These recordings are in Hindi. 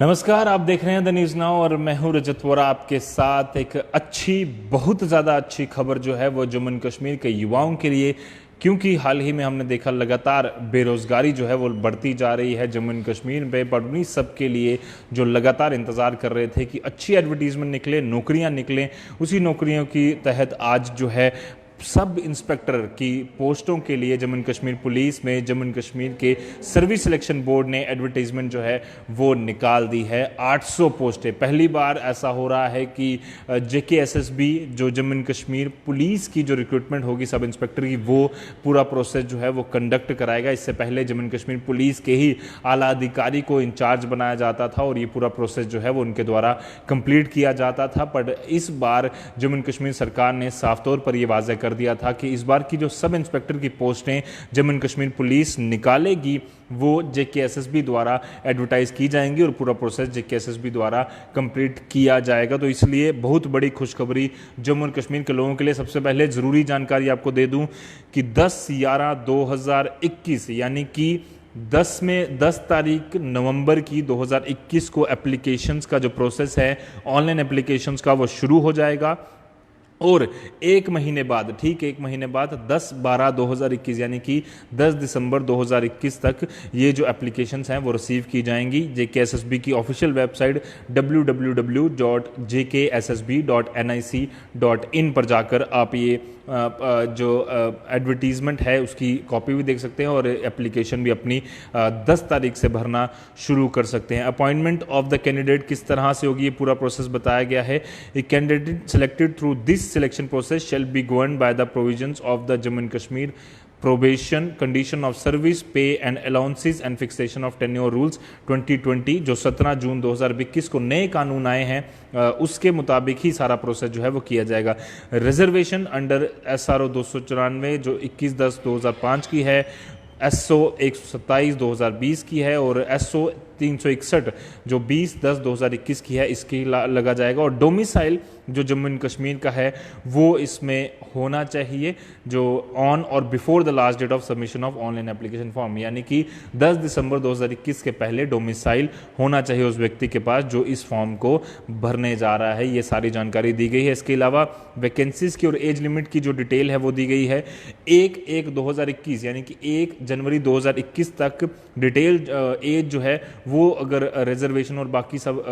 नमस्कार, आप देख रहे हैं द न्यूज़ नाउ और मैं हूं रजत वोरा आपके साथ। एक बहुत ज़्यादा अच्छी खबर जो है वो जम्मू कश्मीर के युवाओं के लिए, क्योंकि हाल ही में हमने देखा लगातार बेरोज़गारी जो है वो बढ़ती जा रही है जम्मू कश्मीर में। पर उन्हीं सब के लिए जो लगातार इंतज़ार कर रहे थे कि अच्छी एडवर्टीज़मेंट निकले, नौकरियां निकलें, उसी नौकरियों की तहत आज जो है सब इंस्पेक्टर की पोस्टों के लिए जम्मू कश्मीर पुलिस में जम्मू कश्मीर के सर्विस सिलेक्शन बोर्ड ने एडवर्टाइजमेंट जो है वो निकाल दी है। 800 पोस्टें, पहली बार ऐसा हो रहा है कि JKSSB जो जम्मू कश्मीर पुलिस की जो रिक्रूटमेंट होगी सब इंस्पेक्टर की, वो पूरा प्रोसेस जो है वो कंडक्ट कराएगा। इससे पहले जम्मू कश्मीर पुलिस के ही आला अधिकारी को इंचार्ज बनाया जाता था और ये पूरा प्रोसेस जो है वो उनके द्वारा कंप्लीट किया जाता था। पर इस बार जम्मू कश्मीर सरकार ने साफ तौर पर यह वाज़ेह कर दिया था कि इस बार की जो सब इंस्पेक्टर की पोस्टें जम्मू कश्मीर पुलिस निकालेगी वो JKSSB द्वारा एडवर्टाइज की जाएंगी और पूरा प्रोसेस JKSSB द्वारा कंप्लीट किया जाएगा। तो इसलिए बहुत बड़ी खुशखबरी जम्मू कश्मीर के लोगों के लिए। सबसे पहले ज़रूरी जानकारी आपको दे दूं कि 10/11/2021 यानी कि 10 तारीख नवंबर की 2021 को एप्लीकेशंस का जो प्रोसेस है ऑनलाइन एप्लीकेशंस का वो शुरू हो जाएगा और एक महीने बाद, ठीक एक महीने बाद 10/12/2021 यानी कि 10 दिसंबर 2021 तक ये जो एप्लीकेशंस हैं वो रिसीव की जाएंगी। JKSSB की ऑफिशियल वेबसाइट www.jkssb.nic.in पर जाकर आप ये जो एडवर्टीजमेंट है उसकी कॉपी भी देख सकते हैं और एप्लीकेशन भी अपनी 10 तारीख से भरना शुरू कर सकते हैं। अपॉइंटमेंट ऑफ द कैंडिडेट किस तरह से होगी, ये पूरा प्रोसेस बताया गया है। A candidate selected through this selection process shall be governed by the provisions of the Jammu and Kashmir probation, condition of service, pay and allowances and fixation of tenure rules 2020 जो 17 जून 2021 को नए कानून आए हैं उसके मुताबिक ही सारा प्रोसेस जो है वो किया जाएगा। रिजर्वेशन अंडर SRO 294 जो 21/10/2005 की है, SO 127/2020 की है और SO 361 जो 20/10/2021 की है, इसकी लगा जाएगा। और डोमिसाइल जो जम्मू एंड कश्मीर का है वो इसमें होना चाहिए जो ऑन और before the last date of submission of online application form, यानी कि 10 दिसंबर 2021 के पहले डोमिसाइल होना चाहिए उस व्यक्ति के पास जो इस फॉर्म को भरने जा रहा है। ये सारी जानकारी दी गई है। इसके अलावा वैकेंसीज की और एज लिमिट की जो डिटेल है वो दी गई है। 1/1/2021 यानी कि 1 जनवरी 2021 तक डिटेल एज जो है वो अगर रिजर्वेशन और बाकी सब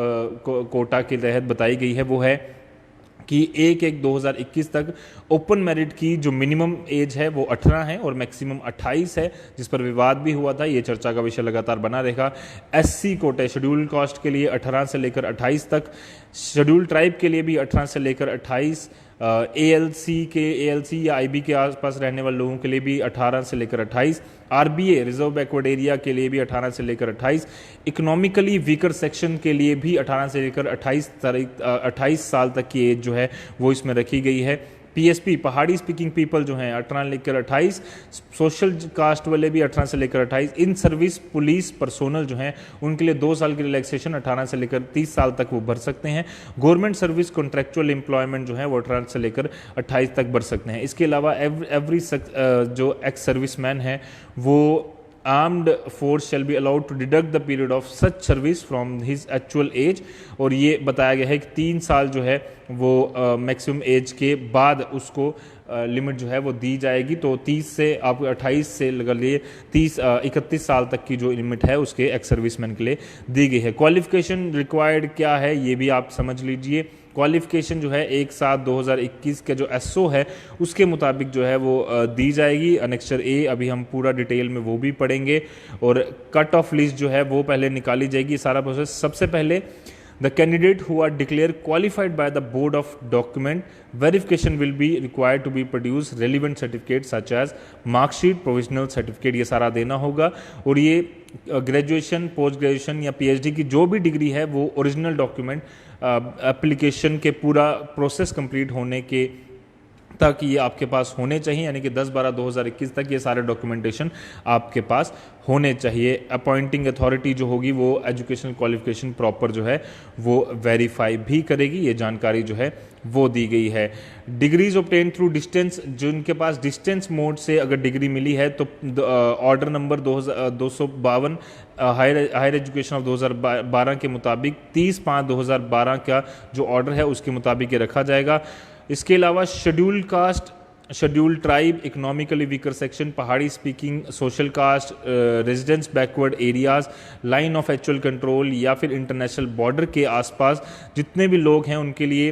कोटा के तहत बताई गई है वो है कि 1/1/2021 तक ओपन मेरिट की जो मिनिमम एज है वो 18 है और मैक्सिमम 28 है, जिस पर विवाद भी हुआ था। ये चर्चा का विषय लगातार बना रहेगा। SC कोटे शेड्यूल्ड कास्ट के लिए 18 से लेकर 28 तक, शेड्यूल्ड ट्राइब के लिए भी 18 से लेकर 28, ALC या IB के आसपास रहने वाले लोगों के लिए भी 18 से लेकर 28, RBA रिजर्व बैकवर्ड एरिया के लिए भी 18 से लेकर 28, इकोनॉमिकली वीकर सेक्शन के लिए भी 18 से लेकर 28 साल तक की एज जो है वो इसमें रखी गई है। PSP पहाड़ी स्पीकिंग पीपल जो हैं 18 लेकर 28, सोशल कास्ट वाले भी 18 से लेकर 28, इन सर्विस पुलिस पर्सोनल जो हैं उनके लिए 2 साल की रिलैक्सेशन 18 से लेकर 30 साल तक वो भर सकते हैं। गवर्नमेंट सर्विस कॉन्ट्रैक्चुअल एम्प्लॉयमेंट जो है वो 18 से लेकर 28 तक भर सकते हैं। इसके अलावा एवरी जो एक्स सर्विसमैन है वो armed force shall be allowed to deduct the period of such service from his actual age, और ये बताया गया है कि 3 साल जो है वो मैक्सिमम एज के बाद उसको लिमिट जो है वो दी जाएगी। तो 30 से आप 28 से लगा लिए 31 साल तक की जो लिमिट है उसके एक्स सर्विसमैन के लिए दी गई है। क्वालिफिकेशन रिक्वायर्ड क्या है ये भी आप समझ लीजिए। क्वालिफिकेशन जो है 1/7/2021 का जो SO है उसके मुताबिक जो है वो दी जाएगी। अनेक्चर A अभी हम पूरा डिटेल में वो भी पढ़ेंगे और कट ऑफ लिस्ट जो है वो पहले निकाली जाएगी। सारा प्रोसेस सबसे पहले the candidate who are declared qualified by the board of document verification will be required to be produce relevant certificates such as mark sheet, provisional certificate, ये सारा देना होगा। और ये ग्रेजुएशन, पोस्ट ग्रेजुएशन या PhD की जो भी डिग्री है वो ओरिजिनल डॉक्यूमेंट एप्लीकेशन के पूरा प्रोसेस कंप्लीट होने के ताकि ये आपके पास होने चाहिए, यानी कि 10/12/2021 तक ये सारे डॉक्यूमेंटेशन आपके पास होने चाहिए। अपॉइंटिंग अथॉरिटी जो होगी वो एजुकेशनल क्वालिफिकेशन प्रॉपर जो है वो वेरीफाई भी करेगी, ये जानकारी जो है वो दी गई है। डिग्रीज ऑब्टेन थ्रू डिस्टेंस, जिनके पास डिस्टेंस मोड से अगर डिग्री मिली है तो order number 252 higher education of 2012 के मुताबिक 30/5/2012 का जो ऑर्डर है उसके मुताबिक ये रखा जाएगा। इसके अलावा schedule caste, schedule tribe, economically weaker section, Pahari speaking, social caste, residence backward areas, line of actual control या फिर इंटरनेशनल बॉर्डर के आसपास जितने भी लोग हैं उनके लिए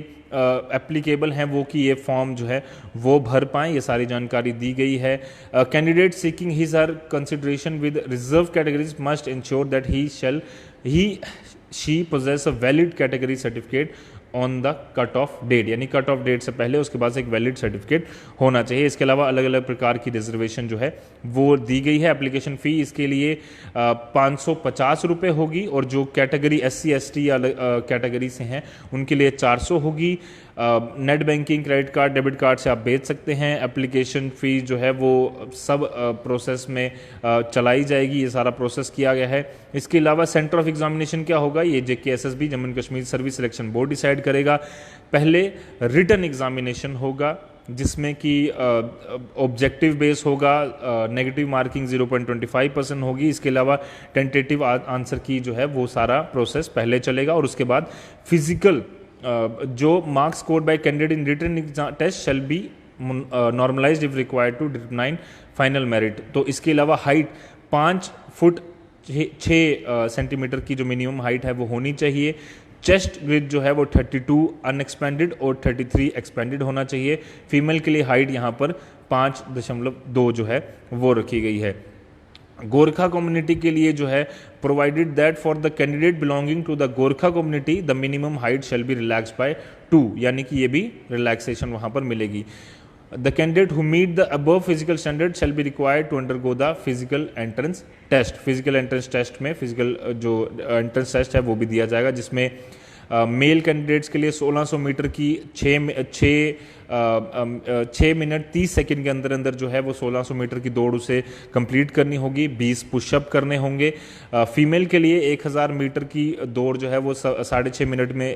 एप्लीकेबल हैं वो कि ये फॉर्म जो है वो भर पाएँ, ये सारी जानकारी दी गई है। Candidate seeking his her consideration with reserve categories must ensure that he she possess a valid category certificate on the cut off date, यानी कट ऑफ डेट से पहले उसके पास एक वैलिड सर्टिफिकेट होना चाहिए। इसके अलावा अलग अलग प्रकार की रिजर्वेशन जो है वो दी गई है। एप्लीकेशन फ़ी इसके लिए 550 रुपये होगी और जो कैटेगरी SC ST या कैटेगरी से हैं उनके लिए 400 होगी। Net banking, credit card, debit card से आप भेज सकते हैं। एप्लीकेशन फ़ी जो है वो सब प्रोसेस में चलाई जाएगी, ये सारा प्रोसेस किया गया है। इसके अलावा सेंटर ऑफ एग्जामिनेशन क्या होगा ये JKSSB Jammu and Kashmir service selection board decide करेगा। पहले रिटन एग्जामिनेशन होगा जिसमें कि ऑब्जेक्टिव बेस होगा, नेगेटिव मार्किंग 0.25% होगी। इसके अलावा टेंटेटिव आंसर की जो है वो सारा प्रोसेस पहले चलेगा और उसके बाद फिजिकल जो marks scored by candidate in written test shall be normalised if required to determine final merit. तो इसके अलावा हाइट 5 फुट 6 सेंटीमीटर की जो मिनिमम हाइट है वो होनी चाहिए। चेस्ट ग्रिड जो है वो 32 अनएक्सपेंडेड और 33 एक्सपेंडेड होना चाहिए। फीमेल के लिए हाइट यहाँ पर 5.2 जो है वो रखी गई है। गोरखा कम्युनिटी के लिए जो है provided that for the candidate belonging to the Gorkha community the minimum height shall be relax by 2, यानी कि ये भी रिलैक्सेशन वहाँ पर मिलेगी। The candidate who meet the above physical standard shall be required to undergo the physical entrance test. Physical entrance test में physical जो entrance test है वो भी दिया जाएगा, जिसमें मेल कैंडिडेट्स के लिए 1600 मीटर की 6 मिनट 30 सेकंड के अंदर अंदर जो है वो 1600 मीटर की दौड़ उसे कंप्लीट करनी होगी। 20 पुशअप करने होंगे। फीमेल के लिए 1000 मीटर की दौड़ जो है वो 6.5 मिनट में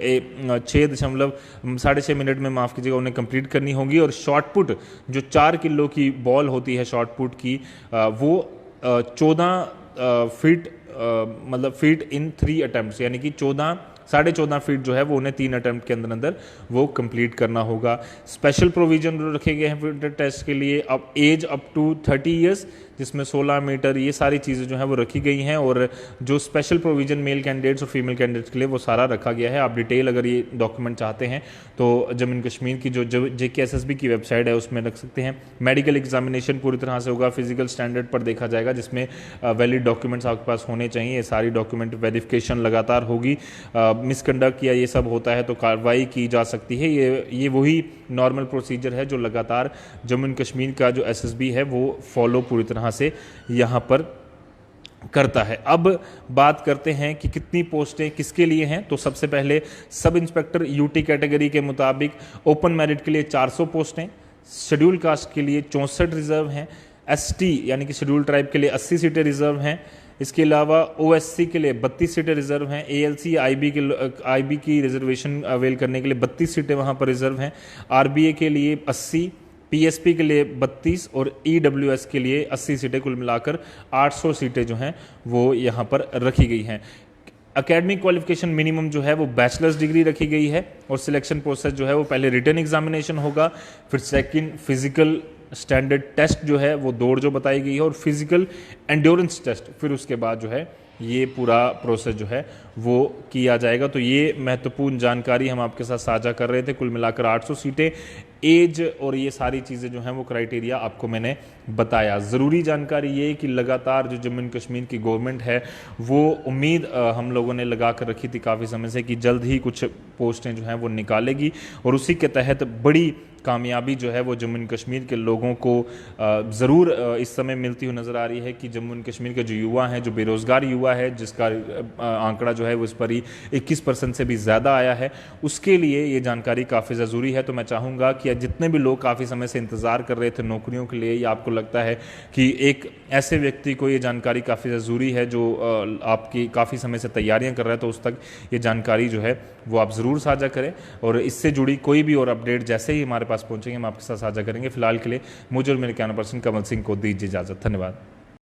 6.5 मिनट में माफ़ कीजिएगा उन्हें कंप्लीट करनी होगी। और शॉर्ट पुट जो 4 किलो की बॉल होती है शॉर्ट पुट की वो 14 फीट मतलब फीट इन 3 अटैम्प्ट, यानी कि 14.5 फीट जो है वो उन्हें 3 अटैम्प्ट के अंदर अंदर वो कंप्लीट करना होगा। स्पेशल प्रोविजन रखे गए हैं फिल्टर टेस्ट के लिए, अब एज अप टू 30 ईयर्स जिसमें 16 मीटर ये सारी चीज़ें जो हैं वो रखी गई हैं। और जो स्पेशल प्रोविजन मेल कैंडिडेट्स और फीमेल कैंडिडेट्स के लिए वो सारा रखा गया है। आप डिटेल अगर ये डॉक्यूमेंट चाहते हैं तो जम्मू एंड कश्मीर की जो JKSSB की वेबसाइट है उसमें रख सकते हैं। मेडिकल एग्जामिनेशन पूरी तरह से होगा, फिजिकल स्टैंडर्ड पर देखा जाएगा, जिसमें वैलिड डॉक्यूमेंट्स आपके पास होने चाहिए। ये सारी डॉक्यूमेंट वेरिफिकेशन लगातार होगी। मिसकंडक्ट या ये सब होता है तो कार्रवाई की जा सकती है। ये वही नॉर्मल प्रोसीजर है जो लगातार जम्मू एंड कश्मीर का जो SSB है वो फॉलो पूरी तरह से यहाँ पर करता है। अब बात करते हैं कि कितनी पोस्टें किसके लिए हैं। तो सबसे पहले सब इंस्पेक्टर UT कैटेगरी के मुताबिक ओपन मेरिट के लिए 400 पोस्टें, शेड्यूल कास्ट के लिए 64 रिजर्व हैं, ST यानी कि शेड्यूल ट्राइब के लिए 80 सीटें रिजर्व हैं। इसके अलावा OSC के लिए 32 सीटें रिजर्व हैं। ALC IB की रिजर्वेशन अवेल करने के लिए 32 सीटें वहाँ पर रिजर्व हैं। RBA के लिए 80, PSP के लिए 32 और EWS के लिए 80 सीटें, कुल मिलाकर 800 सीटें जो हैं वो यहाँ पर रखी गई हैं। एकेडमिक क्वालिफिकेशन मिनिमम जो है वो बैचलर्स डिग्री रखी गई है। और सिलेक्शन प्रोसेस जो है वो पहले रिटन एग्जामिनेशन होगा, फिर सेकंड फिजिकल स्टैंडर्ड टेस्ट जो है वो दौड़ जो बताई गई है और फिजिकल एंड्योरेंस टेस्ट, फिर उसके बाद जो है ये पूरा प्रोसेस जो है वो किया जाएगा। तो ये महत्वपूर्ण जानकारी हम आपके साथ साझा कर रहे थे। कुल मिलाकर 800 सीटें, एज और ये सारी चीज़ें जो हैं वो क्राइटेरिया आपको मैंने बताया। ज़रूरी जानकारी ये कि लगातार जो जम्मू एंड कश्मीर की गवर्नमेंट है वो उम्मीद हम लोगों ने लगा कर रखी थी काफ़ी समय से कि जल्द ही कुछ पोस्टें जो हैं वो निकालेगी और उसी के तहत बड़ी कामयाबी जो है वो जम्मू एंड कश्मीर के लोगों को ज़रूर इस समय मिलती हुई नज़र आ रही है कि जम्मू एंड कश्मीर के जो युवा हैं, जो बेरोज़गार युवा है जिसका आंकड़ा जो है वो इस पर ही 21% से भी ज़्यादा आया है, उसके लिए ये जानकारी काफ़ी ज़रूरी है। तो मैं चाहूँगा कि जितने भी लोग काफ़ी समय से इंतज़ार कर रहे थे नौकरियों के लिए, या आपको लगता है कि एक ऐसे व्यक्ति को ये जानकारी काफ़ी ज़रूरी है जो आपकी काफ़ी समय से तैयारियां कर रहा है, तो उस तक ये जानकारी जो है वो आप ज़रूर साझा करें। और इससे जुड़ी कोई भी और अपडेट जैसे ही हमारे पास पहुंचेंगे हम आपके साथ साझा करेंगे। फिलहाल के लिए मुझे और मेरे कैमरा पर्सन कमल सिंह को दीजिए इजाज़त। धन्यवाद।